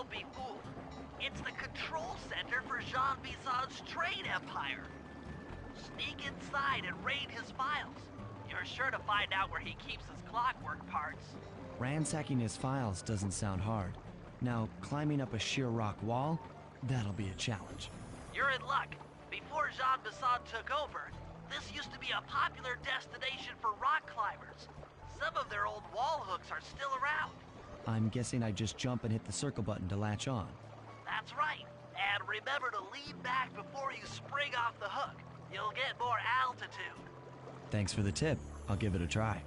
don't be fooled. It's the control center for Jean Bizon's trade empire. Sneak inside and raid his files. You're sure to find out where he keeps his clockwork parts. Ransacking his files doesn't sound hard. Now, climbing up a sheer rock wall? That'll be a challenge. You're in luck. Before Jean Bizon took over, this used to be a popular destination for rock climbers. Some of their old wall hooks are still around. I'm guessing I just jump and hit the circle button to latch on. That's right. And remember to lean back before you spring off the hook. You'll get more altitude. Thanks for the tip. I'll give it a try.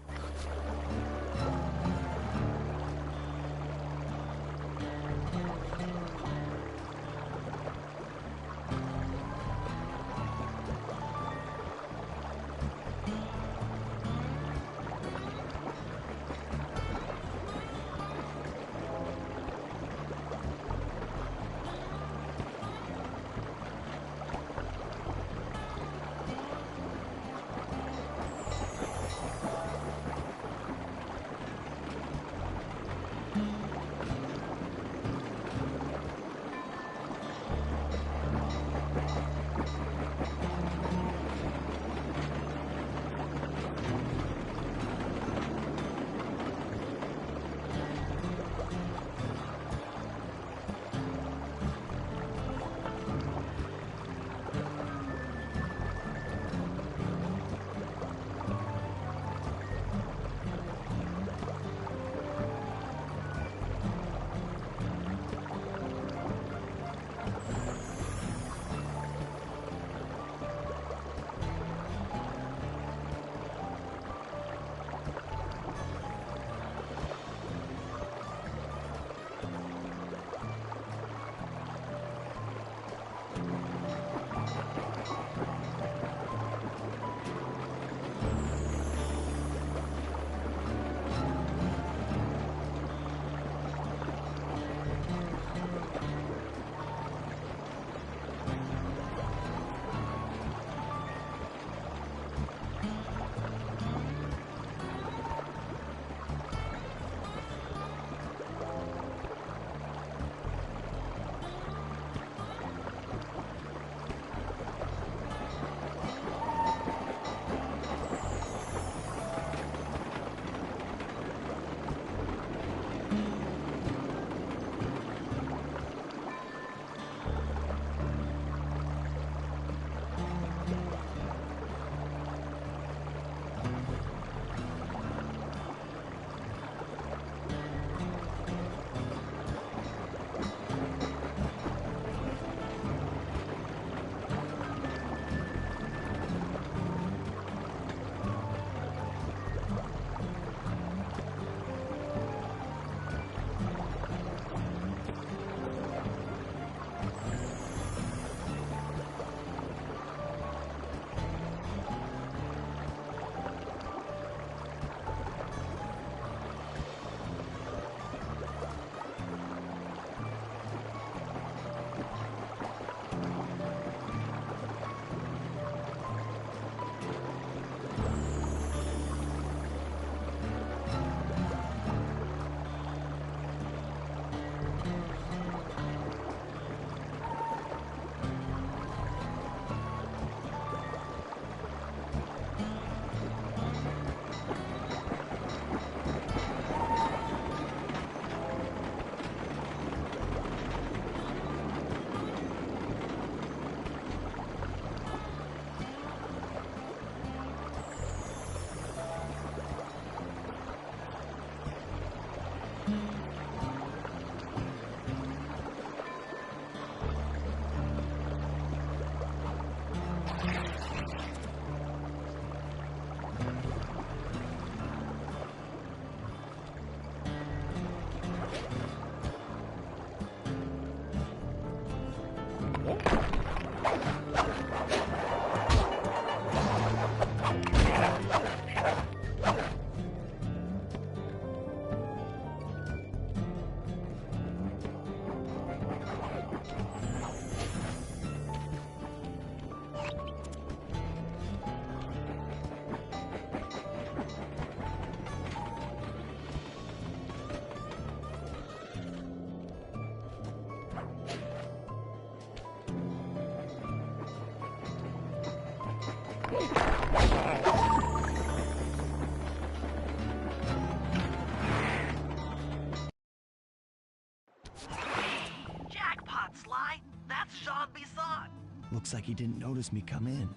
Jackpot, Sly! That's Jean Bison! Looks like he didn't notice me come in.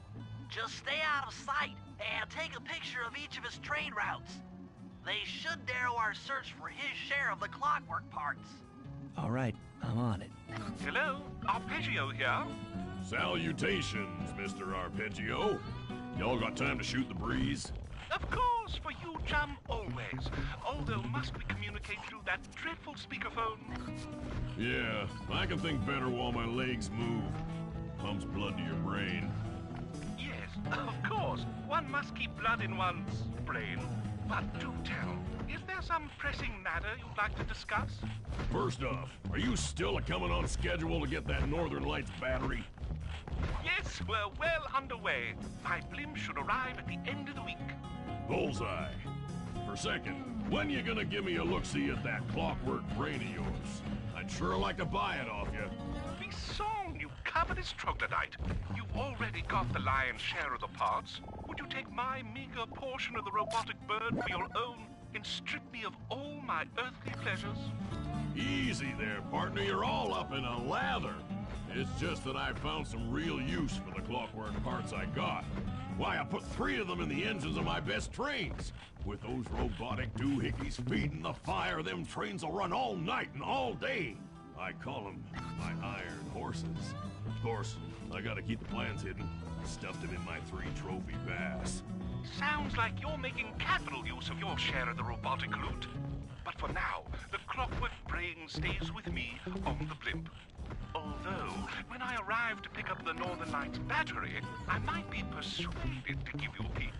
Just stay out of sight and take a picture of each of his trade routes. They should narrow our search for his share of the clockwork parts. All right, I'm on it. Hello, Arpeggio here. Salutations, Mr. Arpeggio. Y'all got time to shoot the breeze? Of course, for you, chum, always. Although, must we communicate through that dreadful speakerphone? Yeah, I can think better while my legs move. Pumps blood to your brain. Yes, of course. One must keep blood in one's brain. But do tell, is there some pressing matter you'd like to discuss? First off, are you still coming on schedule to get that Northern Lights battery? Yes, we're well underway. My blimp should arrive at the end of the week. Bullseye. For second, when you gonna give me a look-see at that clockwork brain of yours? I'd sure like to buy it off you. Bison, you covetous troglodyte. You've already got the lion's share of the parts. Would you take my meager portion of the robotic bird for your own and strip me of all my earthly pleasures? Easy there, partner. You're all up in a lather. It's just that I found some real use for the clockwork parts I got. Why, I put 3 of them in the engines of my best trains. With those robotic doohickeys feeding the fire, them trains will run all night and all day. I call them my iron horses. Of course, I gotta keep the plans hidden. Stuffed them in my 3 trophy bass. Sounds like you're making capital use of your share of the robotic loot. But for now, the clockwork brain stays with me on the blimp. Although, when I arrive to pick up the Northern Lights battery, I might be persuaded to give you a peek.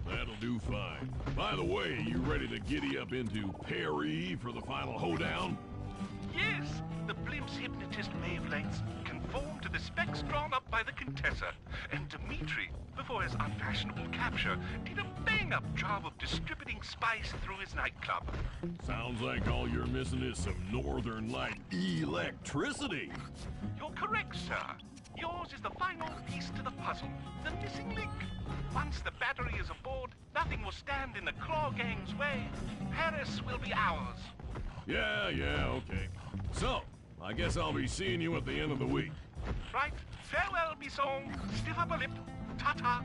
That'll do fine. By the way, you ready to giddy up into Paris for the final hoedown? Yes, the blimp's hypnotist wavelengths conform to the specs drawn up by the Contessa, and Dmitri, before his unfashionable capture, did a bang-up job of distributing spice through his nightclub. Sounds like all you're missing is some Northern Light electricity. You're correct, sir. Yours is the final piece to the puzzle, the missing link. Once the battery is aboard, nothing will stand in the Claw Gang's way. Paris will be ours. Yeah, okay. So, I guess I'll be seeing you at the end of the week. Right. Farewell, Bison. Stiff upper lip. Ta-ta.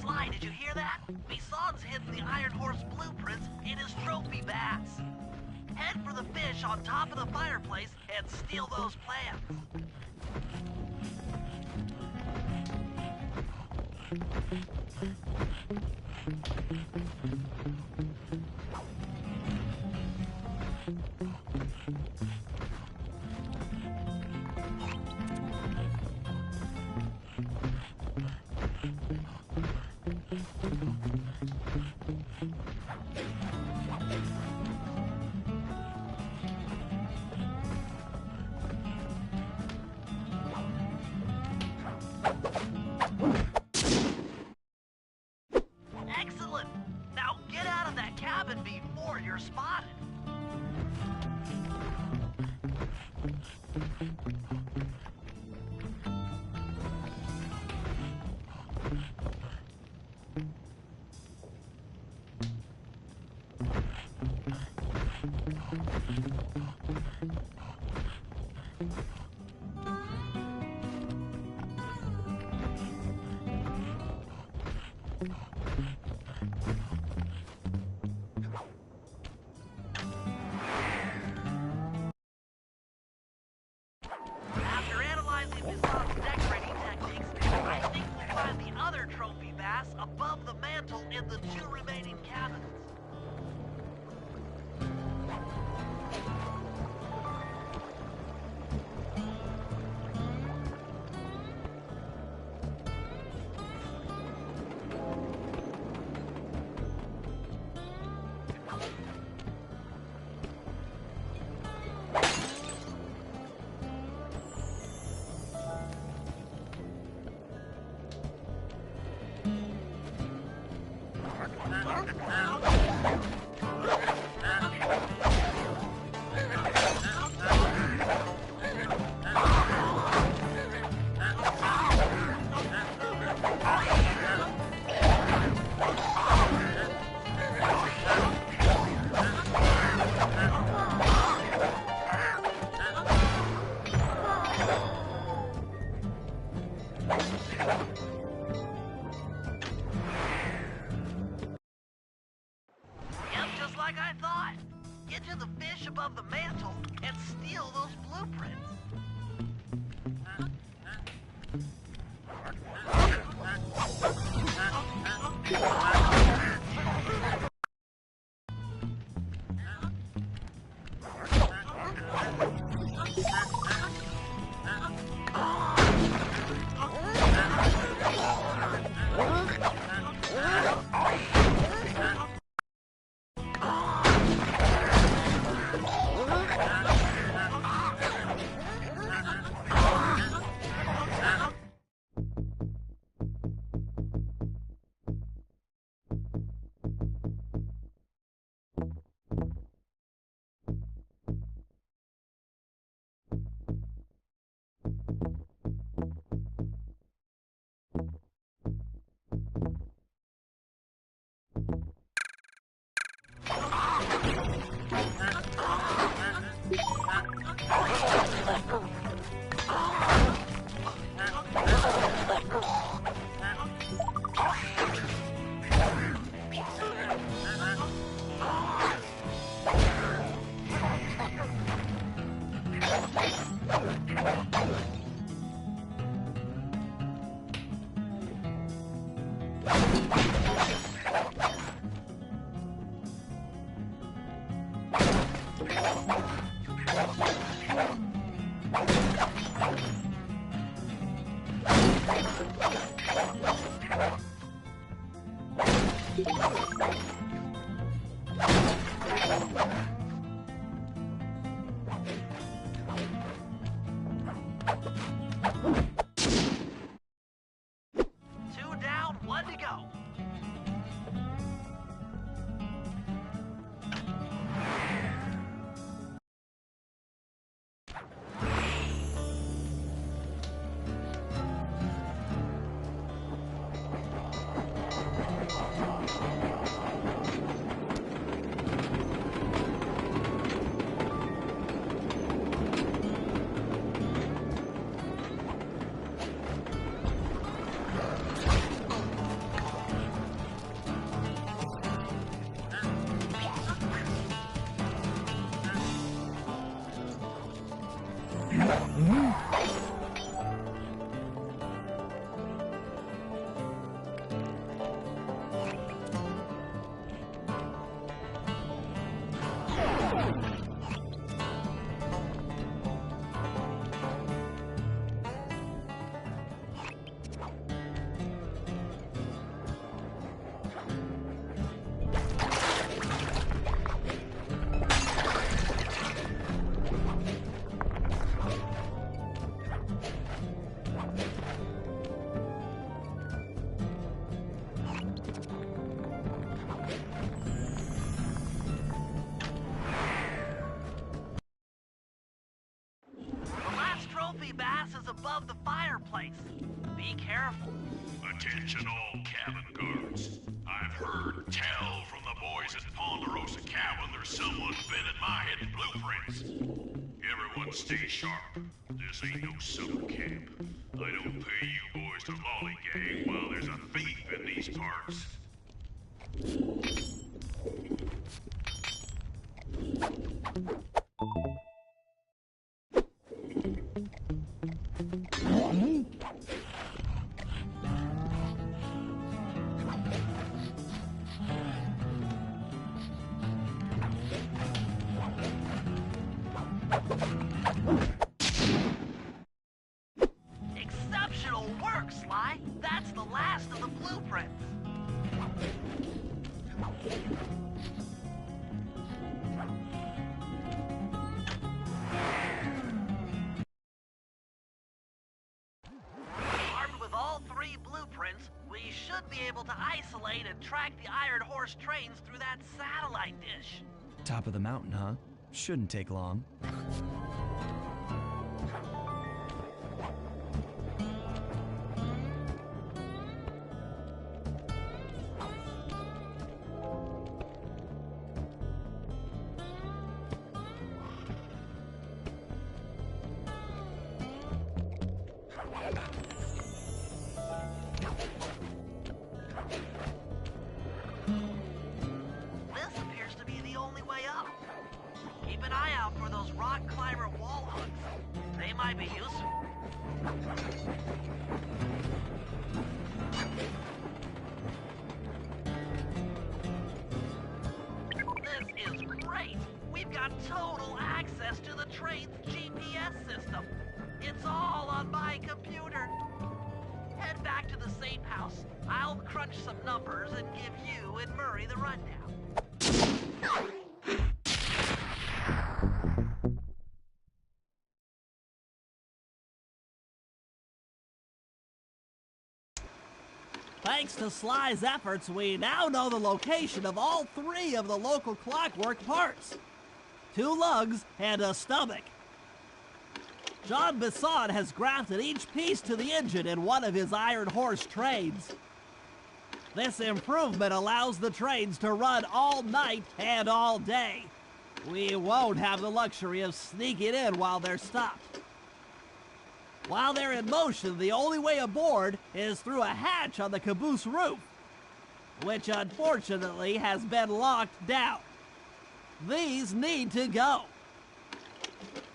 Sly, did you hear that? Bison's hidden the Iron Horse blueprints in his trophy bass. Head for the fish on top of the fireplace and steal those plans. Excellent! Now get out of that cabin before you're spotted. in the 2 remaining cabins. Like I thought. Get to the fish above the mantle and steal those blueprints. Two down, one to go. Bass is above the fireplace. Be careful. Attention all cabin guards. I've heard tell from the boys at Ponderosa Cabin there's someone been at my hidden blueprints. Everyone stay sharp. This ain't no summer camp. I don't pay you boys to lollygag while there's a thief in these parts. be able to isolate and track the Iron Horse trains through that satellite dish. Top of the mountain, huh? Shouldn't take long. This appears to be the only way up. Keep an eye out for those rock climber wall hooks. They might be useful. This is great! We've got total access to the train's GPS system. It's all on my computer. Head back to the safe house. I'll crunch some numbers and give you and Murray the rundown. Thanks to Sly's efforts, we now know the location of all 3 of the local clockwork parts. 2 lugs and a stomach. Jean Bison has grafted each piece to the engine in one of his Iron Horse trains. This improvement allows the trains to run all night and all day. We won't have the luxury of sneaking in while they're stopped. While they're in motion, the only way aboard is through a hatch on the caboose roof, which unfortunately has been locked down. These need to go.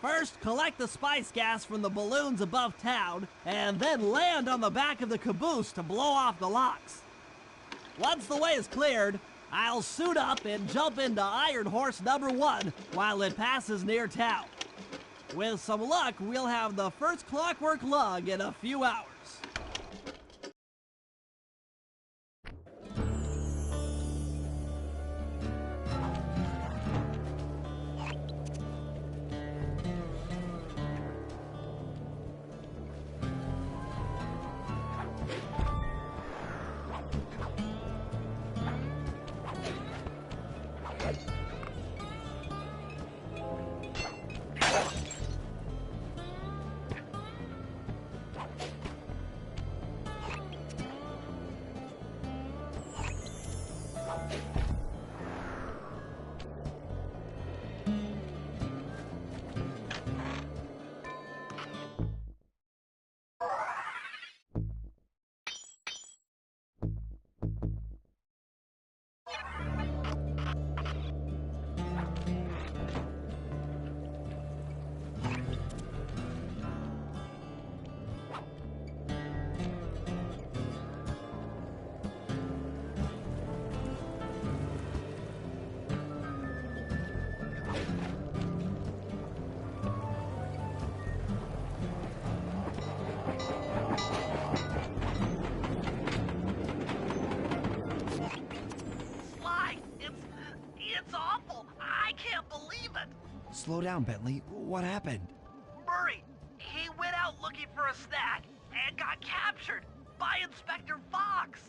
First, collect the spice gas from the balloons above town, and then land on the back of the caboose to blow off the locks. Once the way is cleared, I'll suit up and jump into Iron Horse number 1 while it passes near town. With some luck, we'll have the first clockwork lug in a few hours. Slow down, Bentley. What happened? Murray, he went out looking for a snack and got captured by Inspector Fox.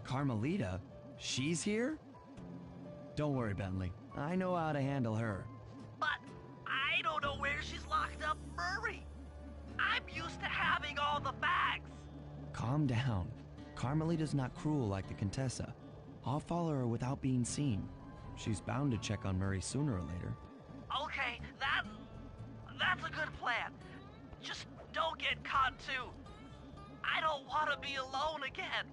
Carmelita? She's here? Don't worry, Bentley. I know how to handle her. But I don't know where she's locked up, Murray. I'm used to having all the facts. Calm down. Carmelita's not cruel like the Contessa. I'll follow her without being seen. She's bound to check on Murray sooner or later. Okay, that's a good plan. Just don't get caught too. I don't want to be alone again.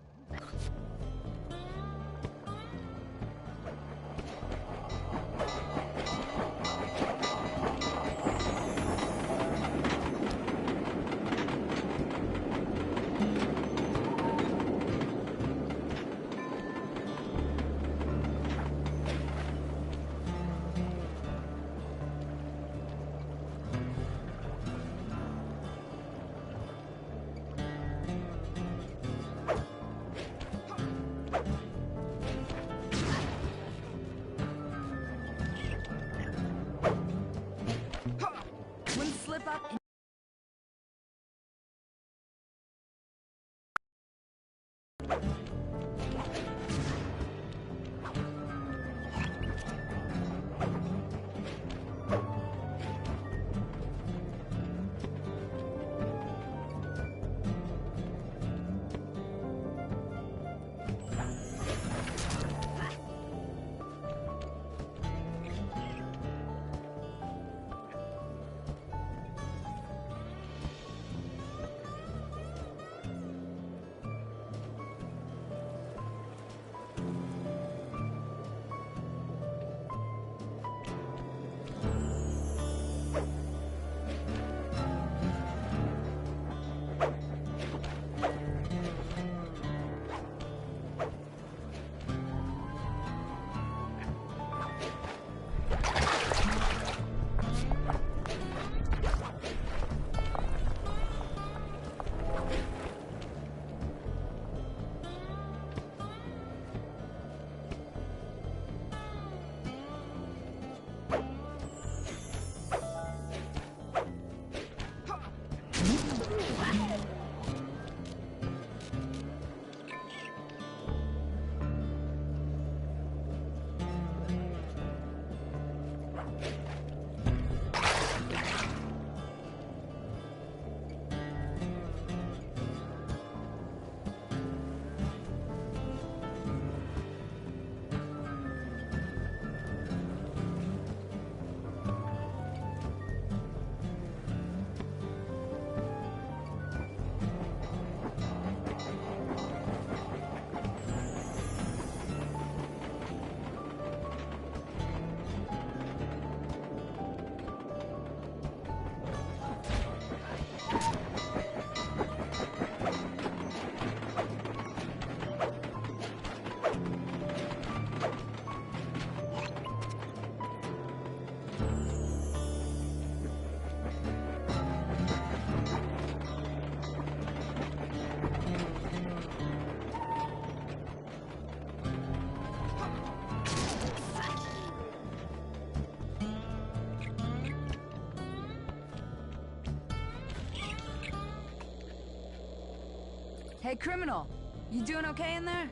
Hey, criminal. You doing okay in there?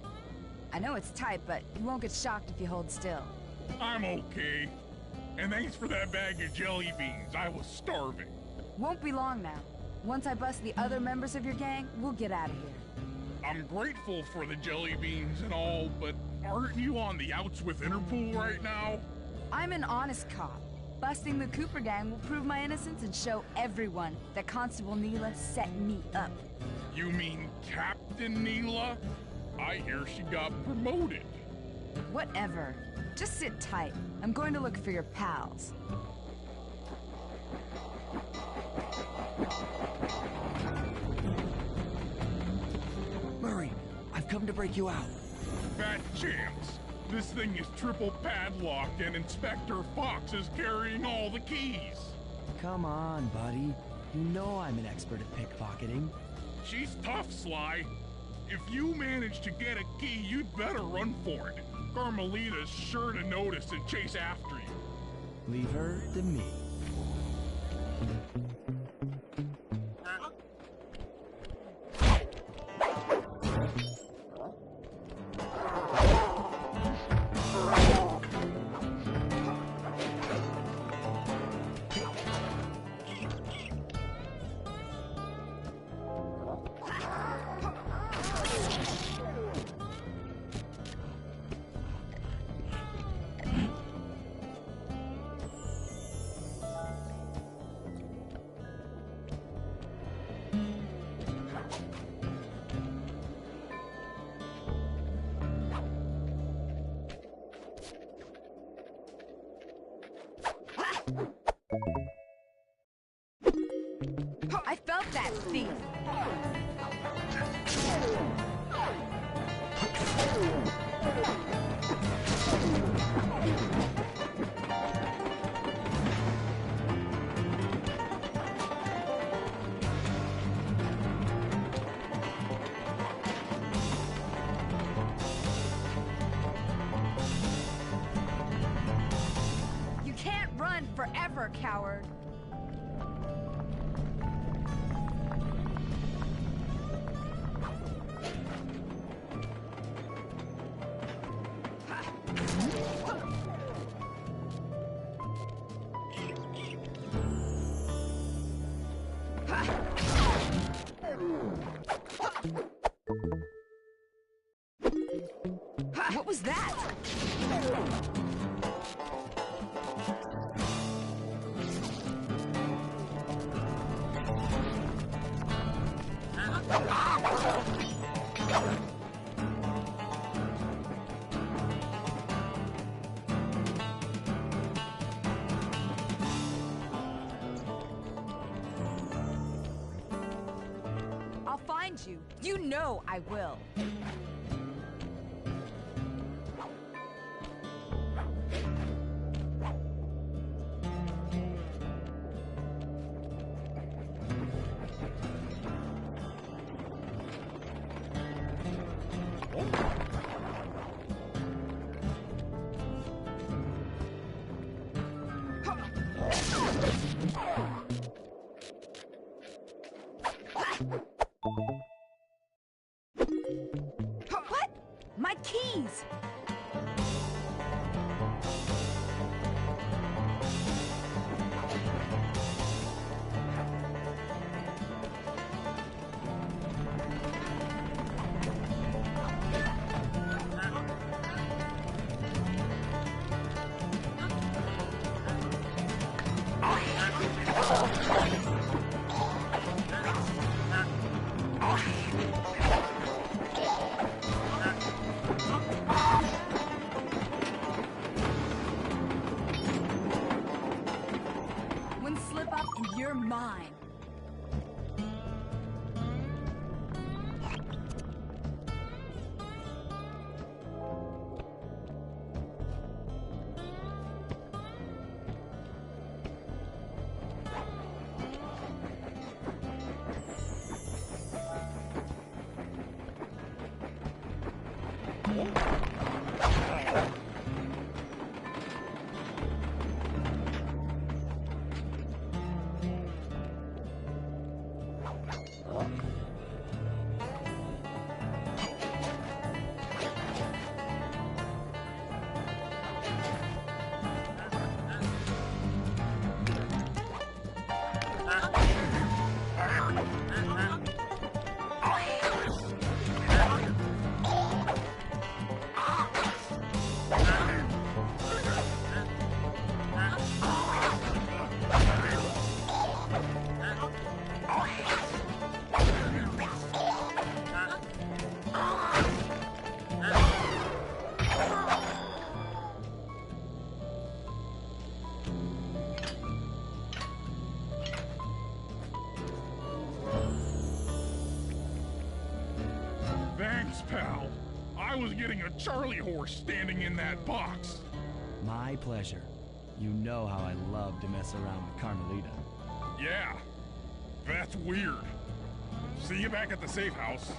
I know it's tight, but you won't get shocked if you hold still. I'm okay. And thanks for that bag of jelly beans. I was starving. Won't be long now. Once I bust the other members of your gang, we'll get out of here. I'm grateful for the jelly beans and all, but aren't you on the outs with Interpol right now? I'm an honest cop. Busting the Cooper gang will prove my innocence and show everyone that Constable Neela set me up. You mean Captain Neela? I hear she got promoted. Whatever. Just sit tight. I'm going to look for your pals. Murray, I've come to break you out. Fat chance. This thing is triple padlocked and Inspector Fox is carrying all the keys. Come on, buddy. You know I'm an expert at pickpocketing. She's tough, Sly. If you manage to get a key, you'd better run for it. Carmelita's sure to notice and chase after you. Leave her to me. I felt that, thief! You can't run forever, coward! What was that? I'll find you. You know I will. What? My keys! One slip up and you're mine. getting a Charlie horse standing in that box. My pleasure. You know how I love to mess around with Carmelita. Yeah, that's weird. See you back at the safe house.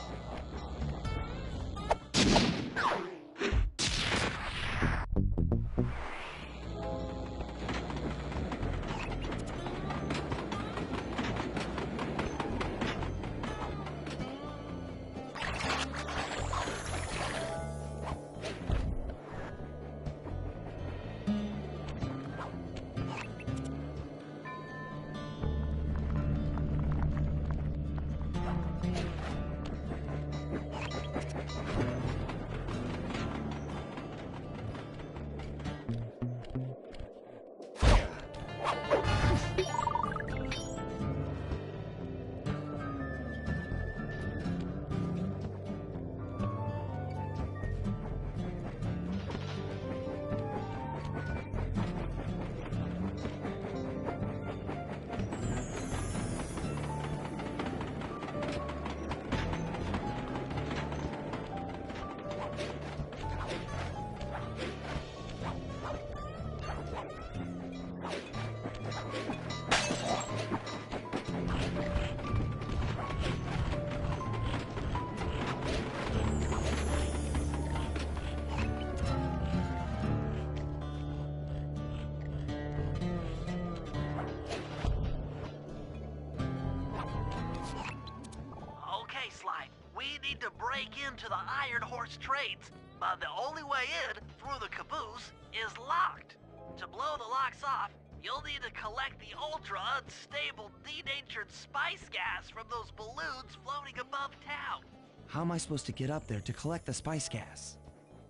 into the Iron Horse trades, but the only way in, through the caboose, is locked. To blow the locks off, you'll need to collect the ultra-unstable, denatured spice gas from those balloons floating above town. How am I supposed to get up there to collect the spice gas?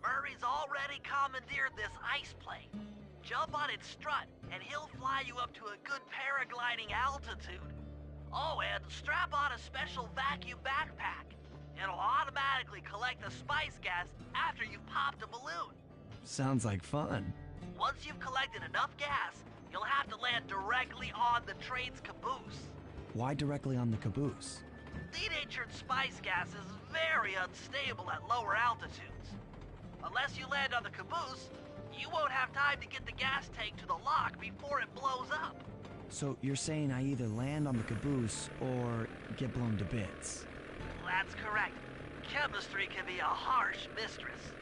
Murray's already commandeered this ice plane. Jump on its strut, and he'll fly you up to a good paragliding altitude. Oh, and strap on a special vacuum backpack. It'll automatically collect the spice gas after you've popped a balloon. Sounds like fun. Once you've collected enough gas, you'll have to land directly on the train's caboose. Why directly on the caboose? Denatured spice gas is very unstable at lower altitudes. Unless you land on the caboose, you won't have time to get the gas tank to the lock before it blows up. So you're saying I either land on the caboose or get blown to bits? That's correct. Chemistry can be a harsh mistress.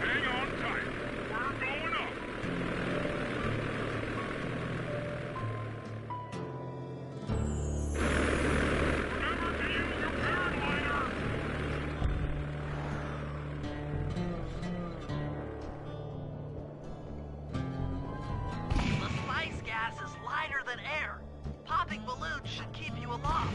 Hang on tight. We're going up. Remember to use your paraglider. The spice gas is lighter than air. Popping balloons should keep you aloft.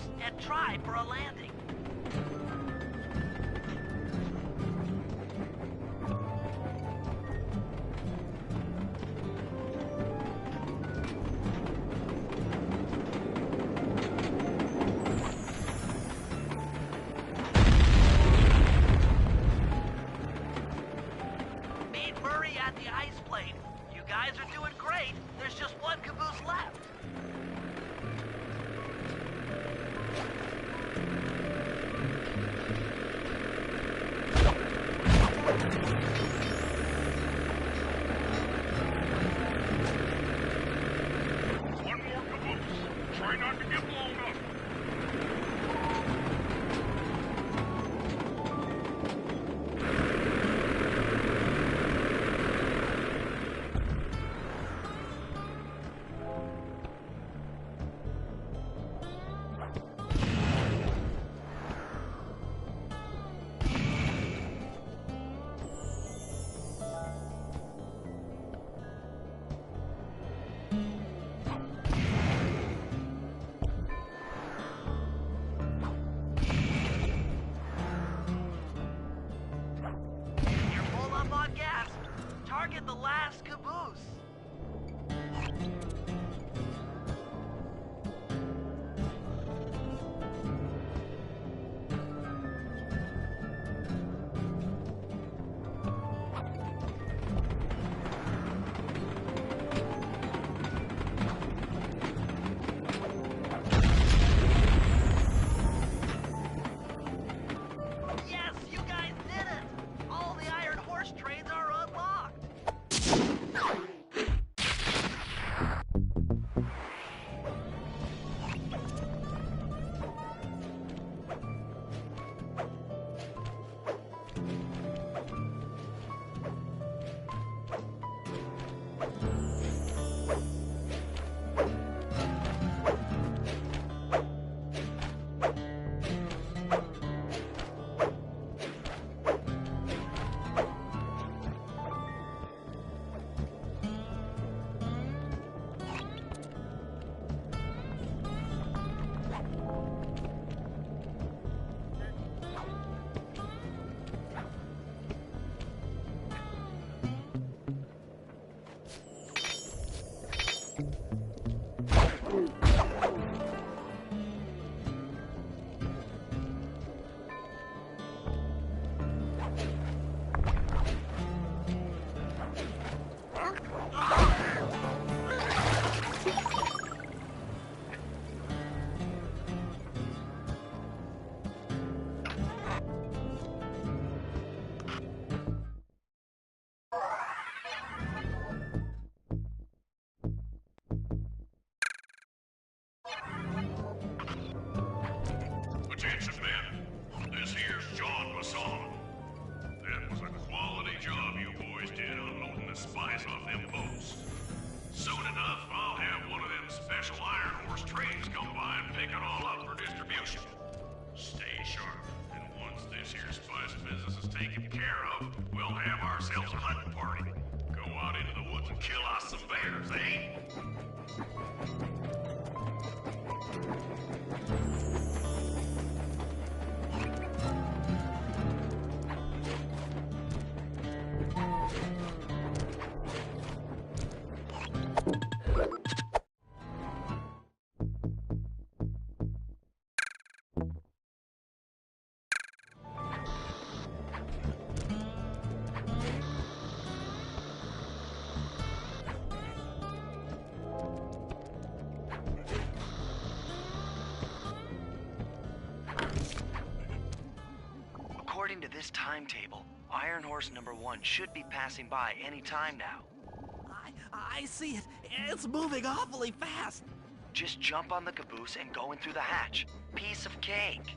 caboose and try for a landing. Meet Murray at the ice plate. You guys are doing great. There's just one caboose left. One more caboose. Try not to get blown up. You're full up on gas. Target the last caboose. Yes, you guys did it! All the Iron Horse trains are unlocked! Attention, men. This here's John Masson. That was a quality job you boys did unloading the spice off them boats. Soon enough, I'll have one of them special Iron Horse trains come by and pick it all up for distribution. Stay sharp, and once this here spice business is taken care of, we'll have ourselves a hunting party. Go out into the woods and kill us some bears, eh? According to this timetable, Iron Horse number 1 should be passing by any time now. I see it. It's moving awfully fast. Just jump on the caboose and go in through the hatch. Piece of cake.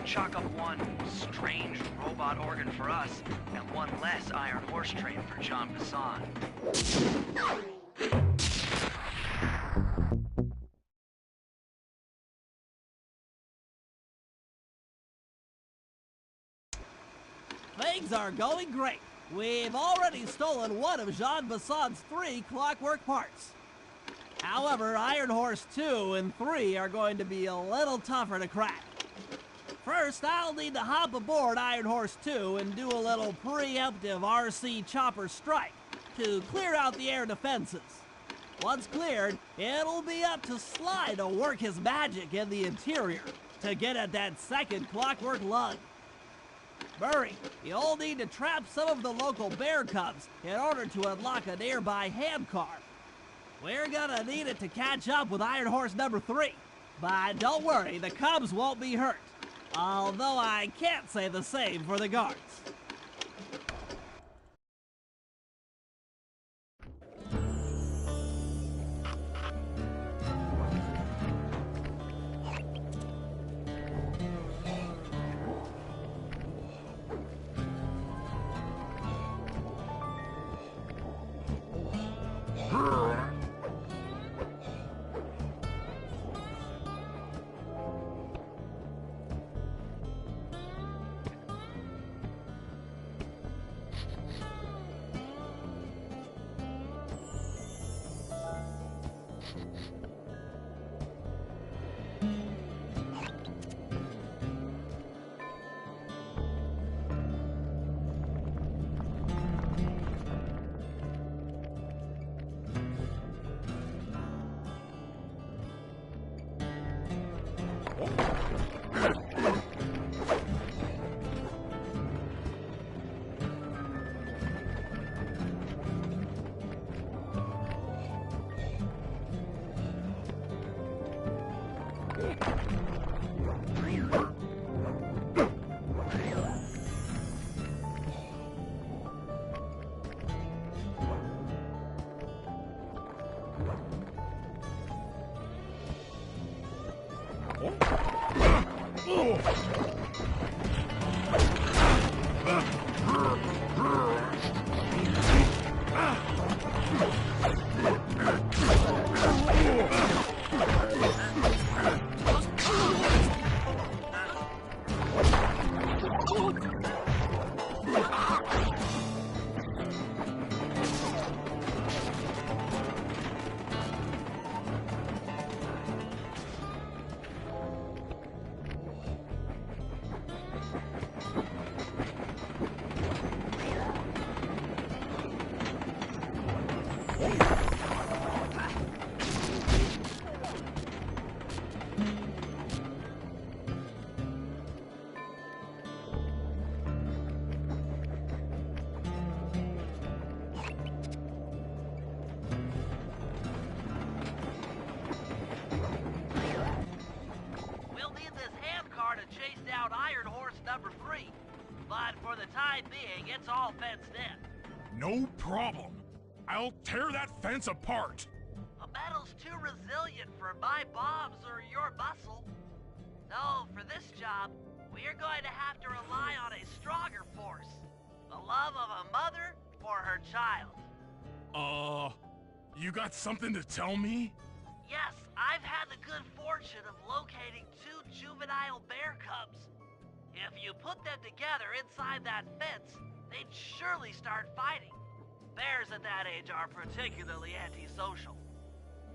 Chalk up one strange robot organ for us, and one less Iron Horse train for John Bassan. Things are going great. We've already stolen one of Jean Bassan's 3 clockwork parts. However, Iron Horse 2 and 3 are going to be a little tougher to crack. First, I'll need to hop aboard Iron Horse 2 and do a little preemptive RC chopper strike to clear out the air defenses. Once cleared, it'll be up to Sly to work his magic in the interior to get at that second clockwork lug. Murray, you'll need to trap some of the local bear cubs in order to unlock a nearby hand car. We're gonna need it to catch up with Iron Horse number 3. But don't worry, the cubs won't be hurt. Although I can't say the same for the guards. We'll need this hand car to chase down Iron Horse number 3. But for the time being, it's all fenced in. No problem. I'll tear that fence apart. The metal's too resilient for my bombs or your muscle. No, for this job, we're going to have to rely on a stronger force. The love of a mother for her child. You got something to tell me? Yes, I've had the good fortune of locating 2 juvenile bear cubs. If you put them together inside that fence, they'd surely start fighting. Bears at that age are particularly antisocial.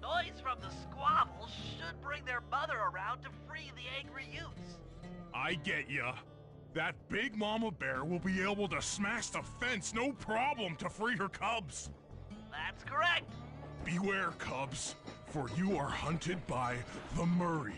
Noise from the squabbles should bring their mother around to free the angry youths. I get ya. That big mama bear will be able to smash the fence no problem to free her cubs. That's correct. Beware, cubs, for you are hunted by the Murray.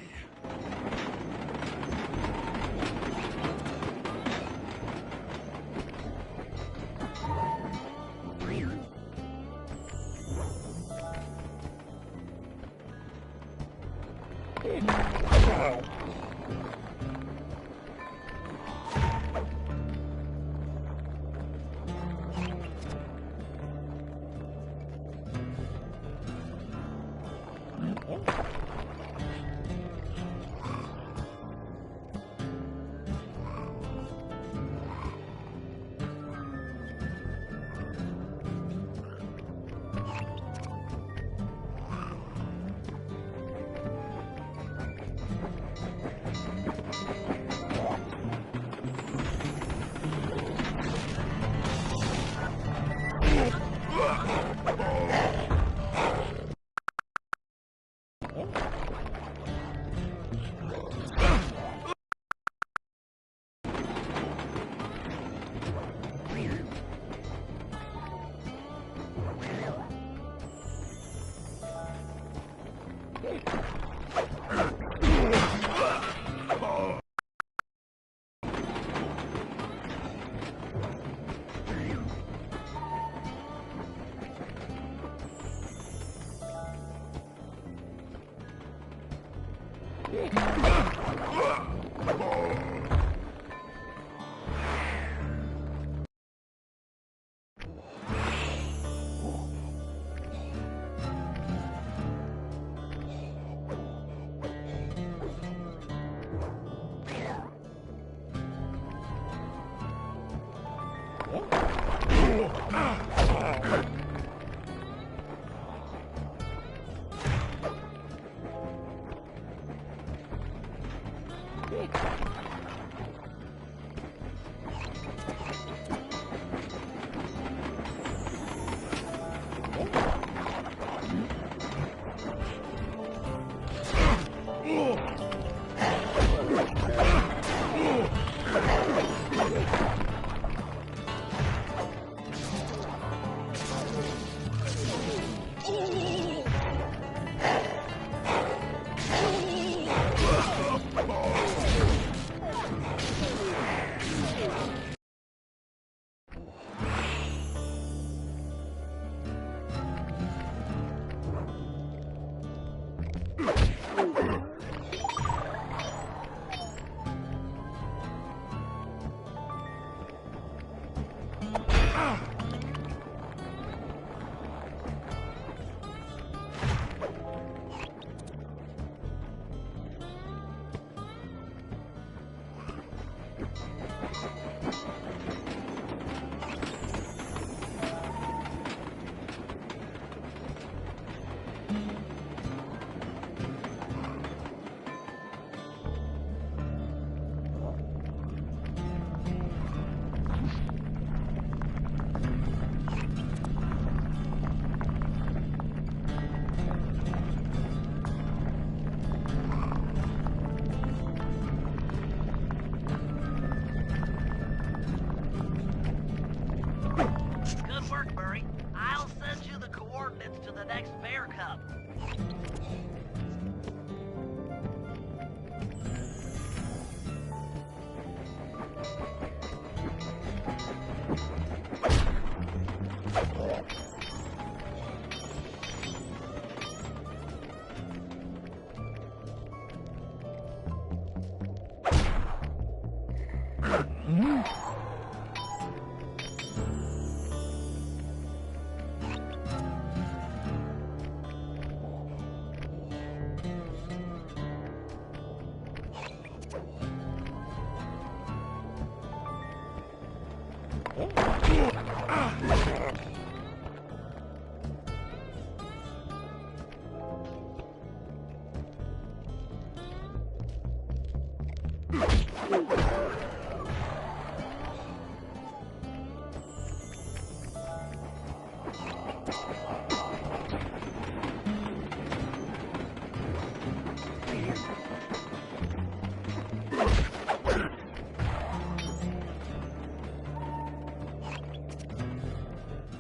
cub.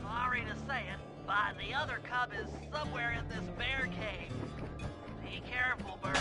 Sorry to say it, but the other cub is somewhere in this bear cave. Be careful, Birdie.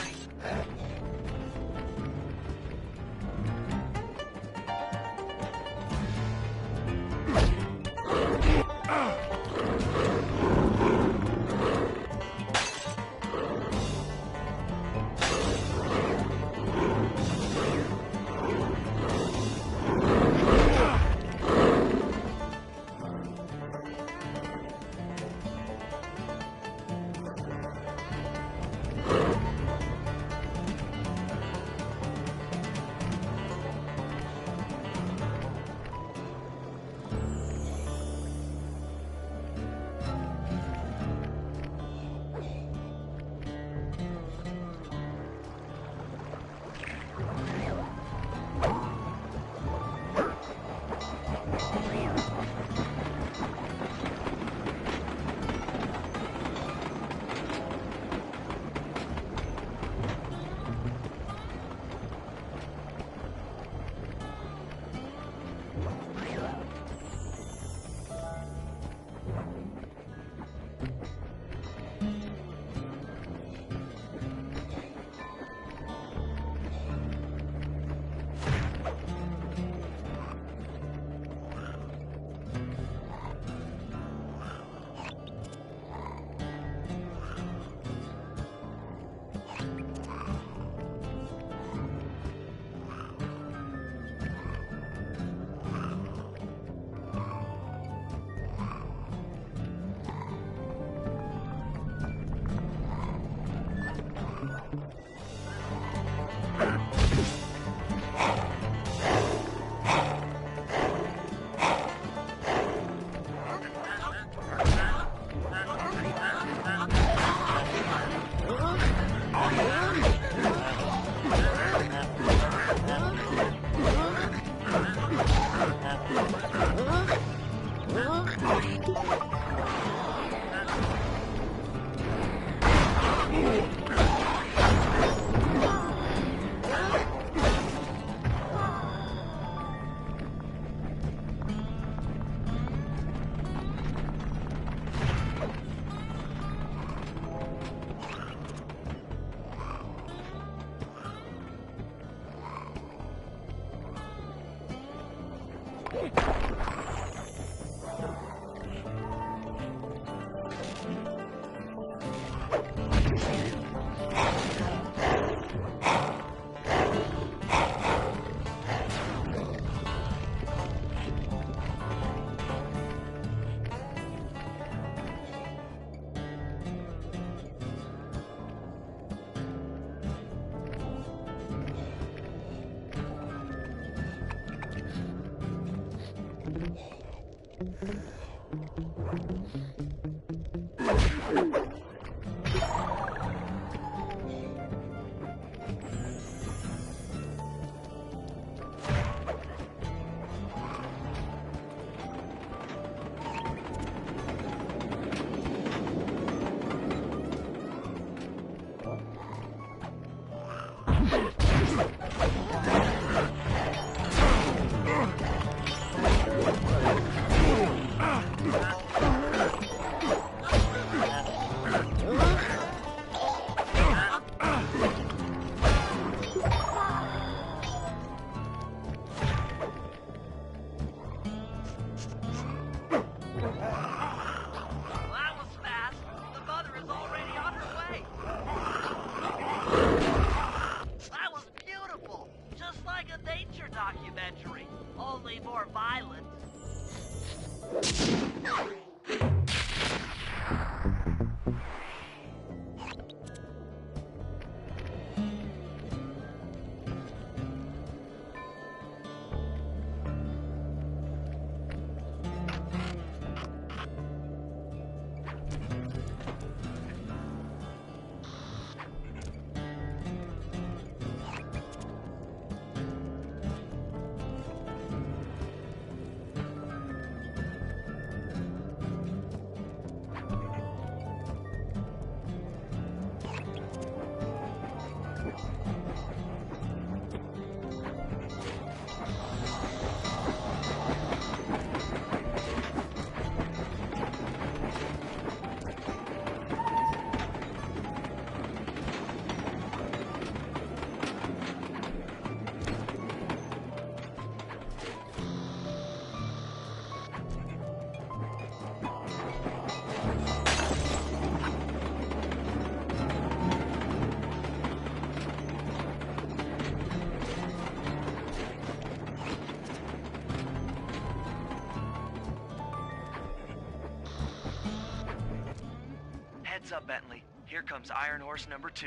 Heads up, Bentley. Here comes Iron Horse number 2.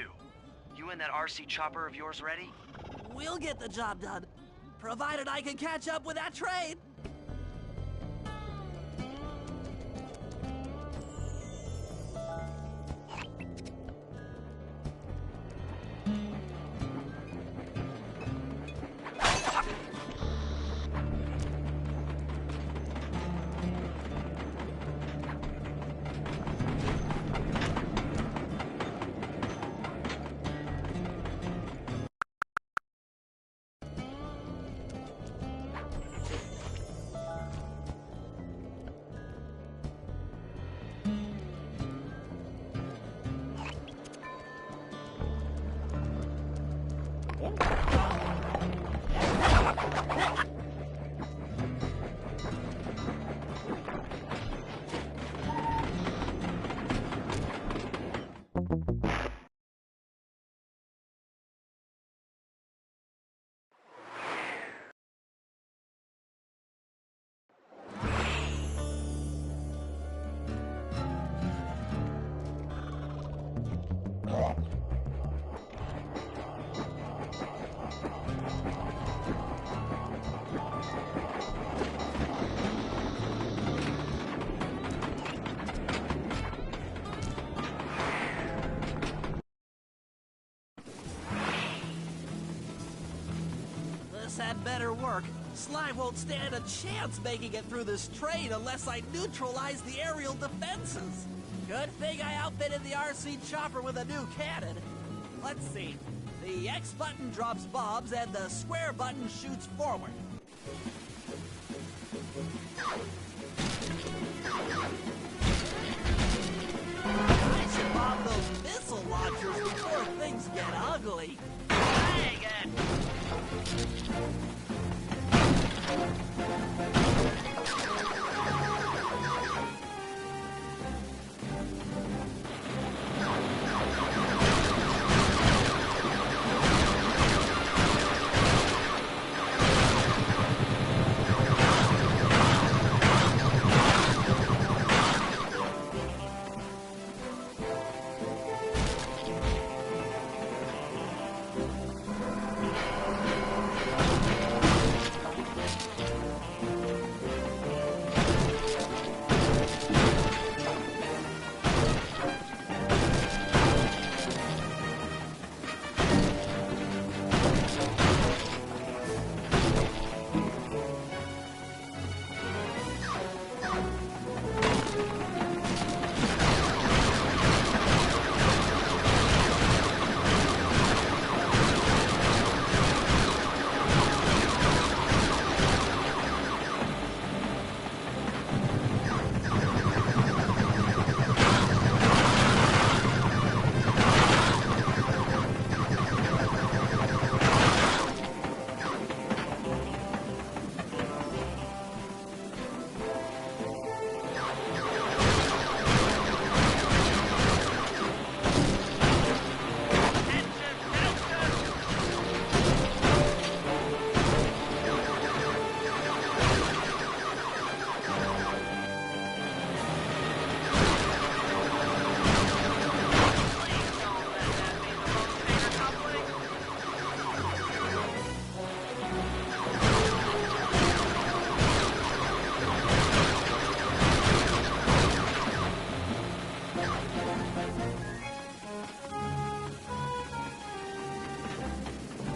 You and that RC chopper of yours ready? We'll get the job done, provided I can catch up with that train. This had better work. Sly won't stand a chance making it through this train unless I neutralize the aerial defenses. Good thing I outfitted the RC chopper with a new cannon. Let's see. The X button drops bombs and the square button shoots forward. I should bomb those missile launchers before things get ugly. Dang it!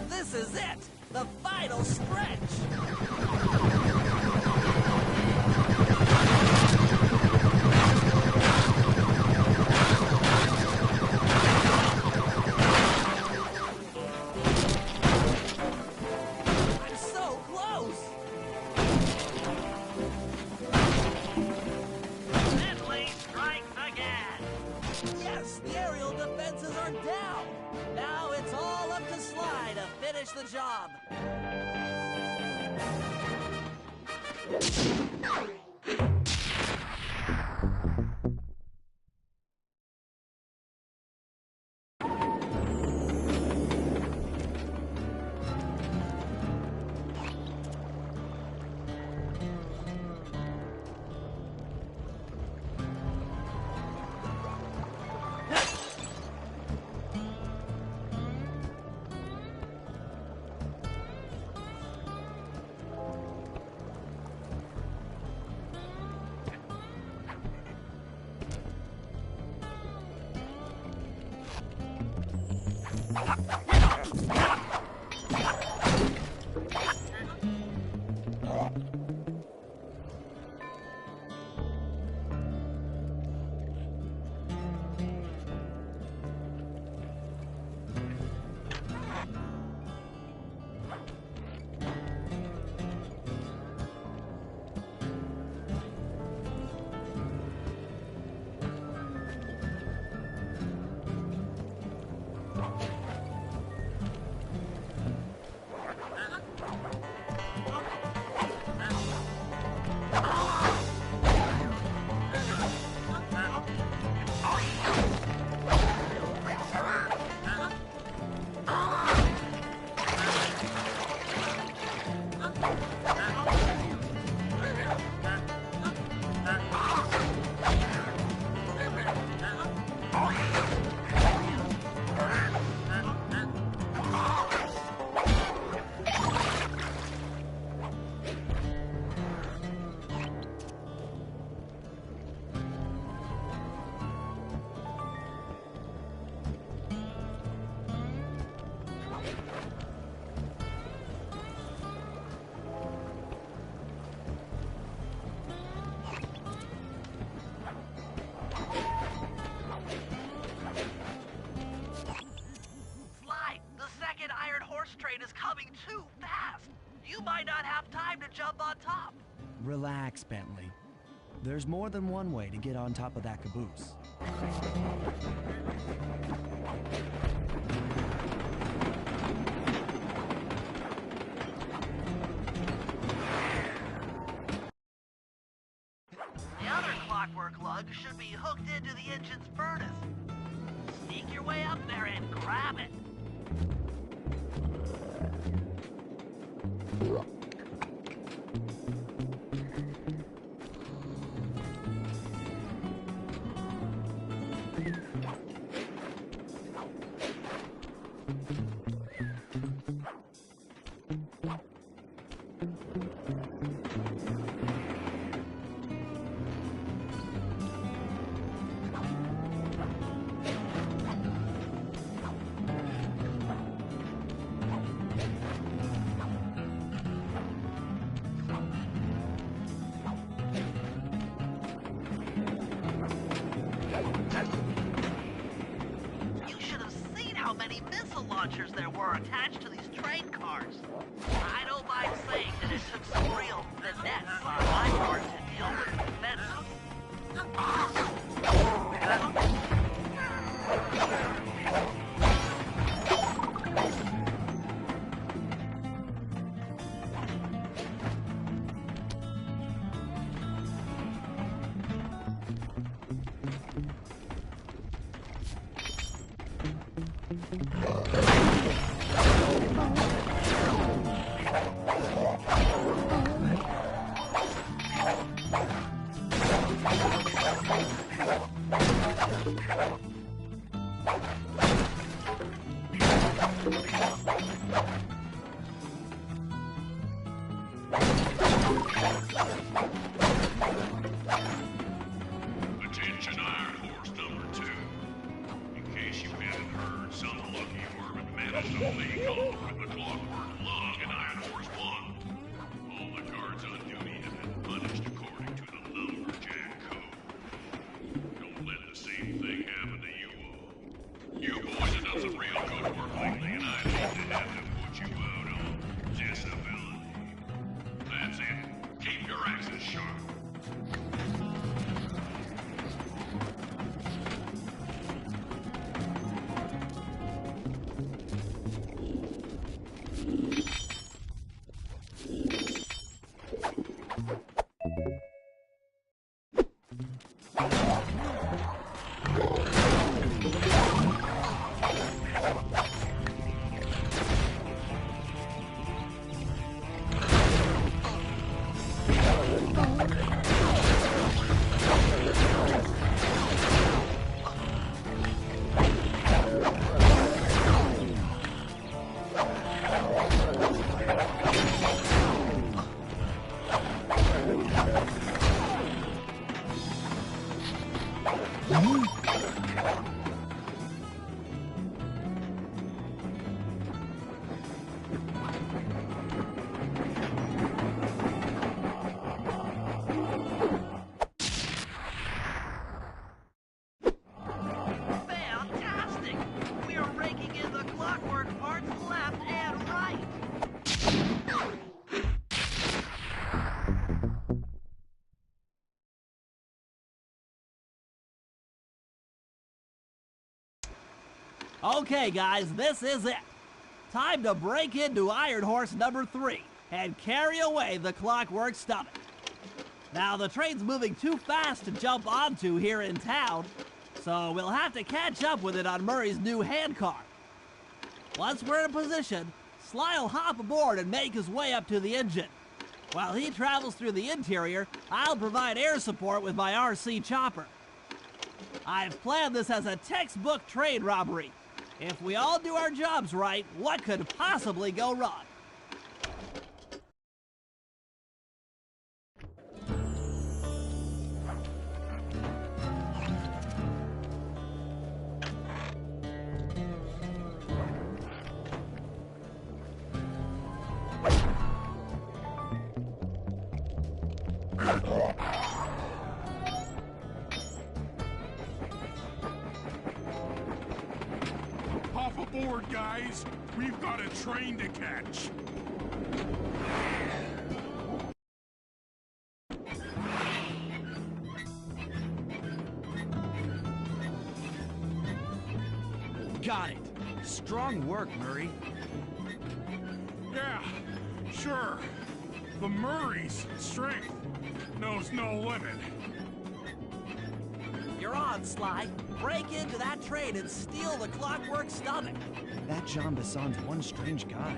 This is it! The final stretch! finish the job. train is coming too fast. You might not have time to jump on top. Relax, Bentley. There's more than one way to get on top of that caboose. The other clockwork lug should be hooked into the engine's furnace. Sneak your way up there and grab it. Launchers there were attached to these train cars. I don't mind saying that it took some real finesse on my part to deal with the Attention Iron Horse number 2. In case you haven't heard, some lucky worm managed to leak off with the clockwork lung in Iron Horse 1. All the guards on duty have been punished according to the Lumberjack Code. Don't let the same thing happen to you all. You boys have done some real good work lately, and I hate to have to put you out on disability. That's it. Keep your axes sharp. Okay, guys, this is it. Time to break into Iron Horse number 3 and carry away the Clockwork Stomach. Now, the train's moving too fast to jump onto here in town, so we'll have to catch up with it on Murray's new handcar. Once we're in position, Sly'll hop aboard and make his way up to the engine. While he travels through the interior, I'll provide air support with my RC chopper. I've planned this as a textbook train robbery. If we all do our jobs right, what could possibly go wrong? Hop aboard, guys. We've got a train to catch. Got it. Strong work, Murray. Yeah, sure. The Murray's strength knows no limit. You're on, Sly. Break into that train and steal the Clockwork Stomach. That Jean Bisson's one strange guy.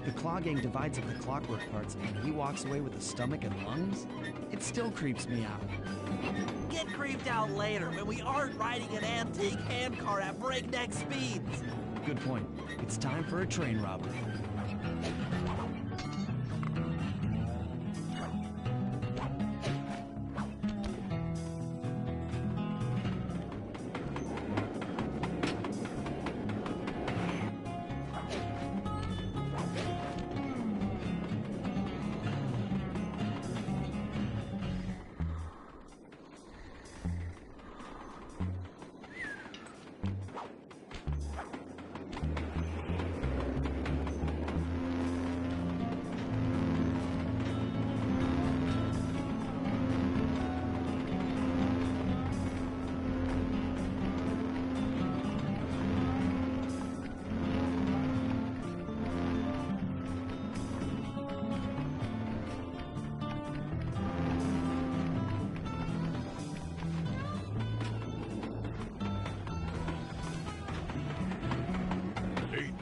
The Claw Gang divides up the clockwork parts and he walks away with the stomach and lungs? It still creeps me out. Get creeped out later when we aren't riding an antique handcar at breakneck speeds. Good point. It's time for a train robbery.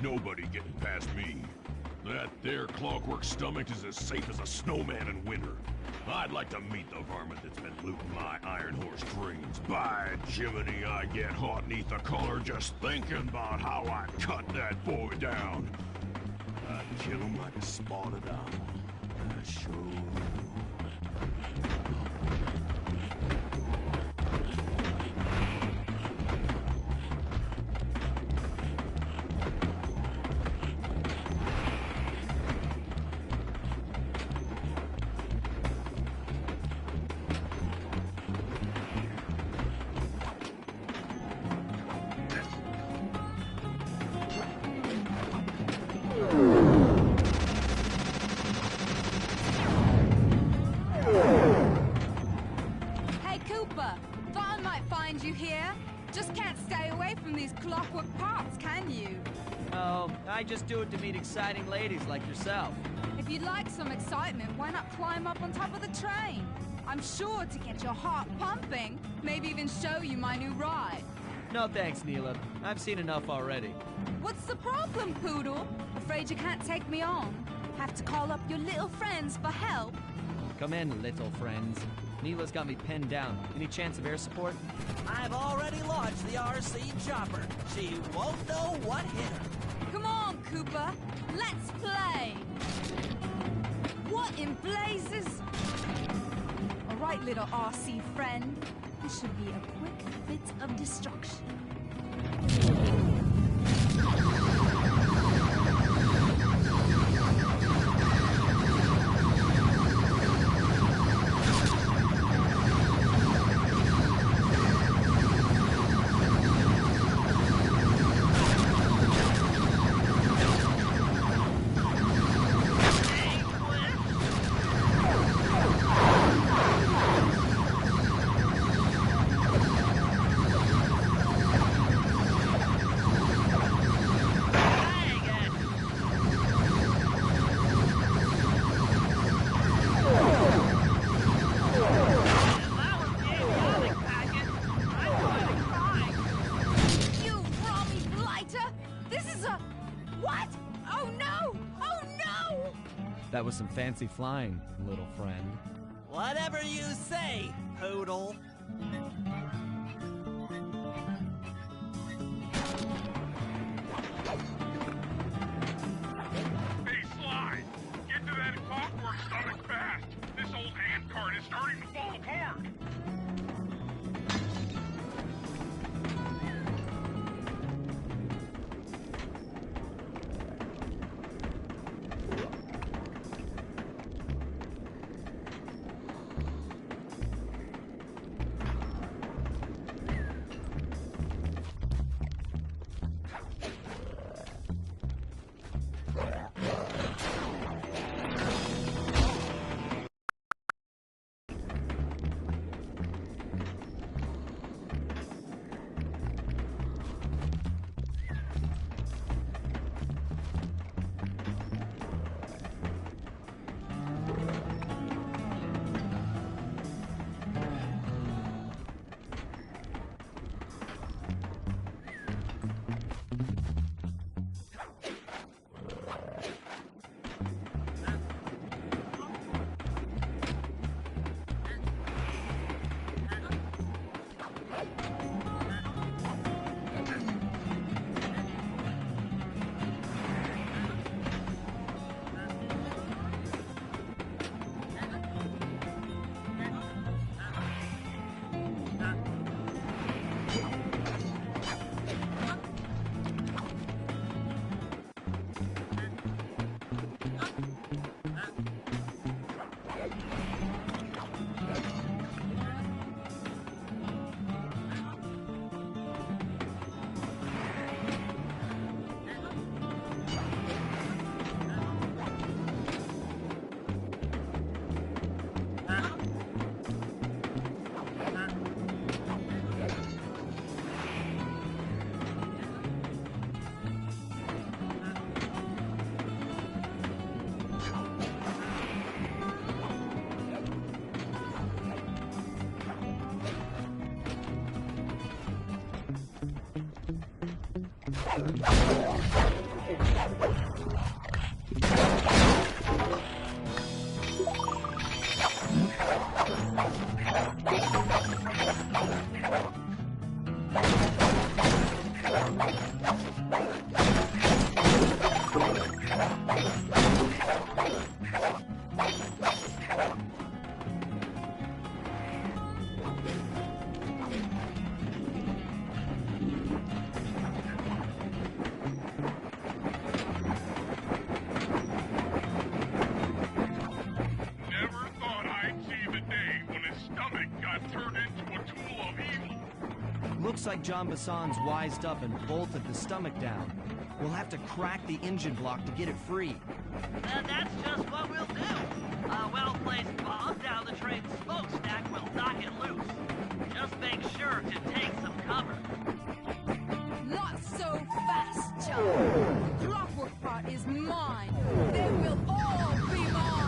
Nobody getting past me. That there clockwork stomach is as safe as a snowman in winter. I'd like to meet the varmint that's been looting my Iron Horse trains. By Jiminy, I get hot neath the collar just thinking about how I cut that boy down. I'd kill him like a spotted owl. I sure would. Hey, Cooper. Thought I might find you here. Just can't stay away from these clockwork parts, can you? Oh, I just do it to meet exciting ladies like yourself. If you'd like some excitement, why not climb up on top of the train? I'm sure to get your heart pumping. Maybe even show you my new ride. No thanks, Neela. I've seen enough already. What's the problem, Poodle? Afraid you can't take me on? Have to call up your little friends for help? Come in, little friends. Neela's got me pinned down. Any chance of air support? I've already launched the RC chopper. She won't know what hit her. Come on, Cooper. Let's play. What in blazes? All right, little RC friend. This should be a quick bit of destruction. What? Oh no! Oh no! That was some fancy flying, little friend. Whatever you say, Poodle. Hey, Sly! Get to that clockwork stomach fast! This old handcart is starting to fall apart! Looks like John Bassan's wised up and bolted the stomach down. We'll have to crack the engine block to get it free. That's just what we'll do. A well-placed bomb down the train's smokestack will knock it loose. Just make sure to take some cover. Not so fast, John. The clockwork part is mine. They will all be mine.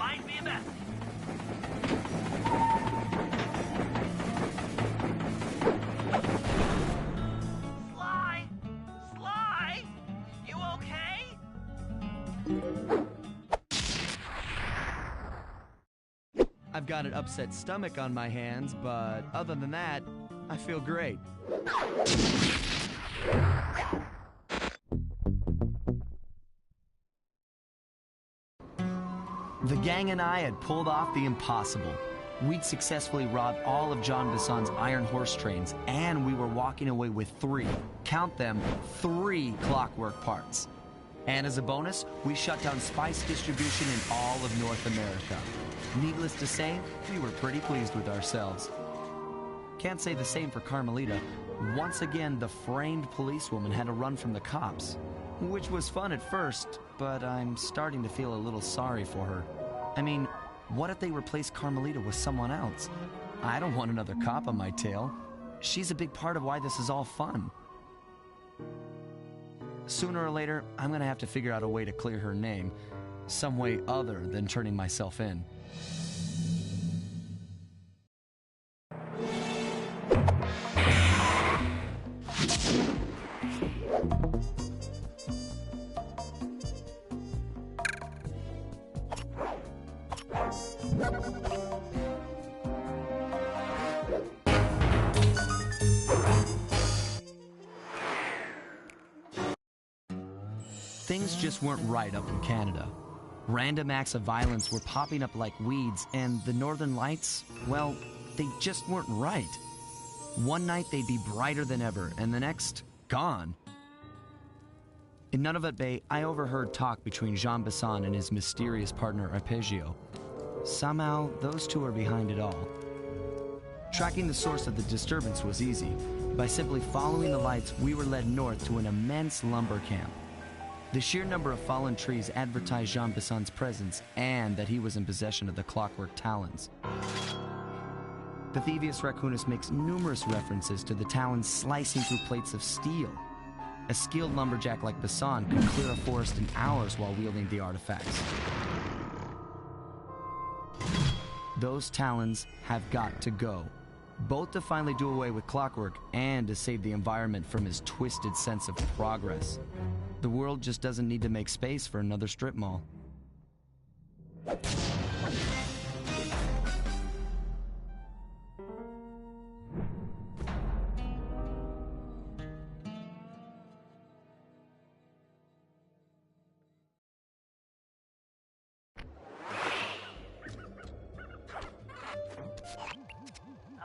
might be messy. Sly! Sly! You okay? I've got an upset stomach on my hands, but other than that, I feel great. The gang and I had pulled off the impossible. We'd successfully robbed all of Jean Bisson's iron horse trains, and we were walking away with count them, 3 clockwork parts. And as a bonus, we shut down spice distribution in all of North America. Needless to say, we were pretty pleased with ourselves. Can't say the same for Carmelita. Once again, the framed policewoman had to run from the cops, which was fun at first, but I'm starting to feel a little sorry for her. I mean, what if they replace Carmelita with someone else? I don't want another cop on my tail. She's a big part of why this is all fun. Sooner or later, I'm gonna have to figure out a way to clear her name, some way other than turning myself in. Things just weren't right up in Canada. Random acts of violence were popping up like weeds, and the Northern Lights, well, they just weren't right. One night they'd be brighter than ever, and the next, gone. In Nunavut Bay, I overheard talk between Jean Bisson and his mysterious partner Arpeggio. Somehow, those two are behind it all. Tracking the source of the disturbance was easy. By simply following the lights, we were led north to an immense lumber camp. The sheer number of fallen trees advertised Jean Bisson's presence and that he was in possession of the clockwork talons. The Theives raccoonus makes numerous references to the talons slicing through plates of steel. A skilled lumberjack like Bisson could clear a forest in hours while wielding the artifacts. Those talons have got to go, both to finally do away with clockwork and to save the environment from his twisted sense of progress. The world just doesn't need to make space for another strip mall.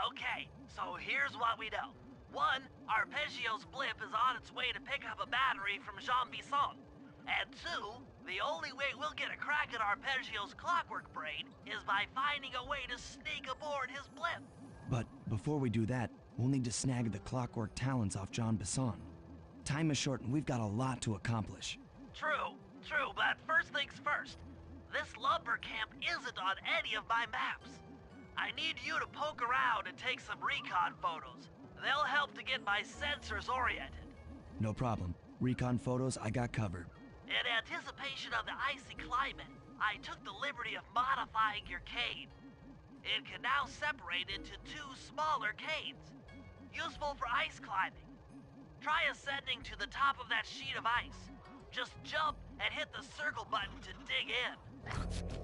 Okay, so here's what we know. 1, Arpeggio's blimp is on its way to pick up a battery from Jean Bisson. And 2, the only way we'll get a crack at Arpeggio's clockwork brain is by finding a way to sneak aboard his blimp. But before we do that, we'll need to snag the clockwork talons off Jean Bisson. Time is short and we've got a lot to accomplish. True, but first things first. This lumber camp isn't on any of my maps. I need you to poke around and take some recon photos. They'll help to get my sensors oriented. No problem. Recon photos, I got covered. In anticipation of the icy climate, I took the liberty of modifying your cane. It can now separate into 2 smaller canes, useful for ice climbing. Try ascending to the top of that sheet of ice. Just jump and hit the circle button to dig in.